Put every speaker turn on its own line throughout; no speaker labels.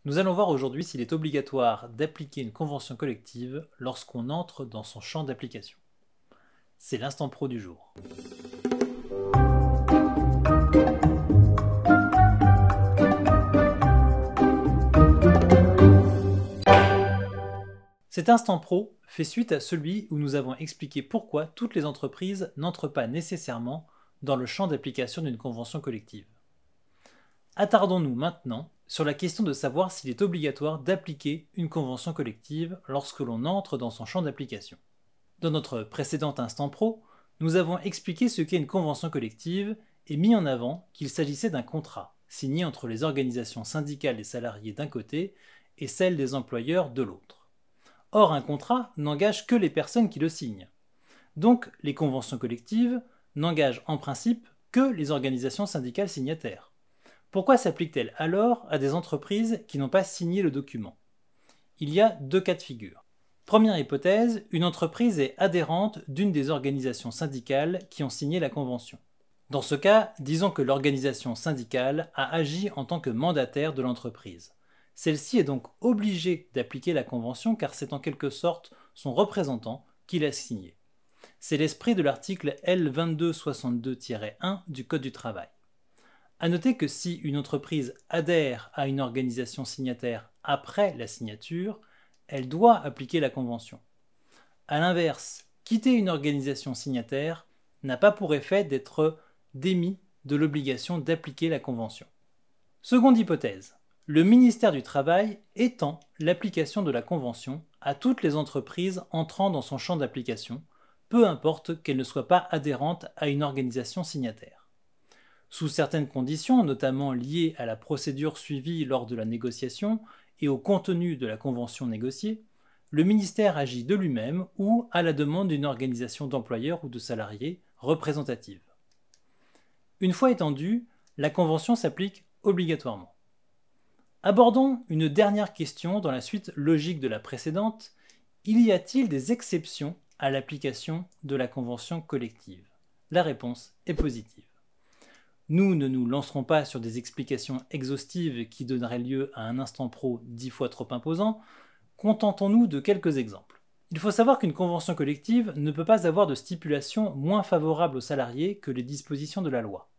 Nous allons voir aujourd'hui s'il est obligatoire d'appliquer une convention collective lorsqu'on entre dans son champ d'application. C'est l'instant pro du jour. Cet instant pro fait suite à celui où nous avons expliqué pourquoi toutes les entreprises n'entrent pas nécessairement dans le champ d'application d'une convention collective. Attardons-nous maintenant sur la question de savoir s'il est obligatoire d'appliquer une convention collective lorsque l'on entre dans son champ d'application. Dans notre précédent instant pro, nous avons expliqué ce qu'est une convention collective et mis en avant qu'il s'agissait d'un contrat signé entre les organisations syndicales des salariés d'un côté et celles des employeurs de l'autre. Or, un contrat n'engage que les personnes qui le signent. Donc, les conventions collectives n'engagent en principe que les organisations syndicales signataires. Pourquoi s'applique-t-elle alors à des entreprises qui n'ont pas signé le document? Il y a deux cas de figure. Première hypothèse, une entreprise est adhérente d'une des organisations syndicales qui ont signé la convention. Dans ce cas, disons que l'organisation syndicale a agi en tant que mandataire de l'entreprise. Celle-ci est donc obligée d'appliquer la convention car c'est en quelque sorte son représentant qui l'a signée. C'est l'esprit de l'article L2262-1 du Code du travail. À noter que si une entreprise adhère à une organisation signataire après la signature, elle doit appliquer la convention. A l'inverse, quitter une organisation signataire n'a pas pour effet d'être démis de l'obligation d'appliquer la convention. Seconde hypothèse, le ministère du Travail étend l'application de la convention à toutes les entreprises entrant dans son champ d'application, peu importe qu'elles ne soient pas adhérentes à une organisation signataire. Sous certaines conditions, notamment liées à la procédure suivie lors de la négociation et au contenu de la convention négociée, le ministère agit de lui-même ou à la demande d'une organisation d'employeurs ou de salariés représentative. Une fois étendue, la convention s'applique obligatoirement. Abordons une dernière question dans la suite logique de la précédente. Y a-t-il des exceptions à l'application de la convention collective? La réponse est positive. Nous ne nous lancerons pas sur des explications exhaustives qui donneraient lieu à un instant pro 10 fois trop imposant, contentons-nous de quelques exemples. Il faut savoir qu'une convention collective ne peut pas avoir de stipulation moins favorable aux salariés que les dispositions de la loi.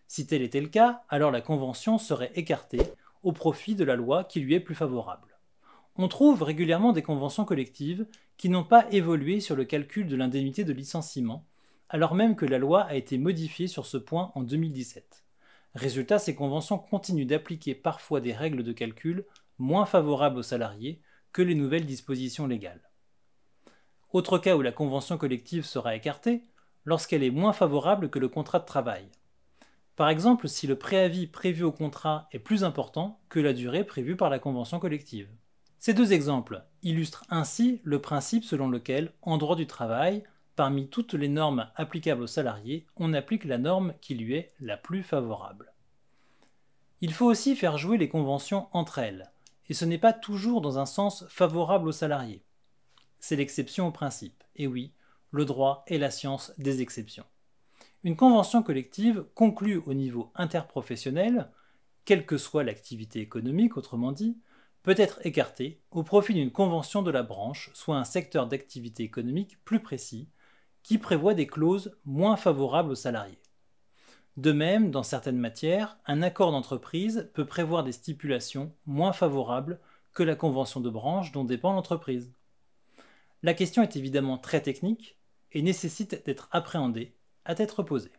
Si tel était le cas, alors la convention serait écartée au profit de la loi qui lui est plus favorable. On trouve régulièrement des conventions collectives qui n'ont pas évolué sur le calcul de l'indemnité de licenciement, alors même que la loi a été modifiée sur ce point en 2017. Résultat, ces conventions continuent d'appliquer parfois des règles de calcul moins favorables aux salariés que les nouvelles dispositions légales. Autre cas où la convention collective sera écartée, lorsqu'elle est moins favorable que le contrat de travail. Par exemple, si le préavis prévu au contrat est plus important que la durée prévue par la convention collective. Ces deux exemples illustrent ainsi le principe selon lequel, en droit du travail, parmi toutes les normes applicables aux salariés, on applique la norme qui lui est la plus favorable. Il faut aussi faire jouer les conventions entre elles, et ce n'est pas toujours dans un sens favorable aux salariés. C'est l'exception au principe, et oui, le droit est la science des exceptions. Une convention collective conclue au niveau interprofessionnel, quelle que soit l'activité économique autrement dit, peut être écartée au profit d'une convention de la branche, soit un secteur d'activité économique plus précis, qui prévoit des clauses moins favorables aux salariés. De même, dans certaines matières, un accord d'entreprise peut prévoir des stipulations moins favorables que la convention de branche dont dépend l'entreprise. La question est évidemment très technique et nécessite d'être appréhendée à tête reposée.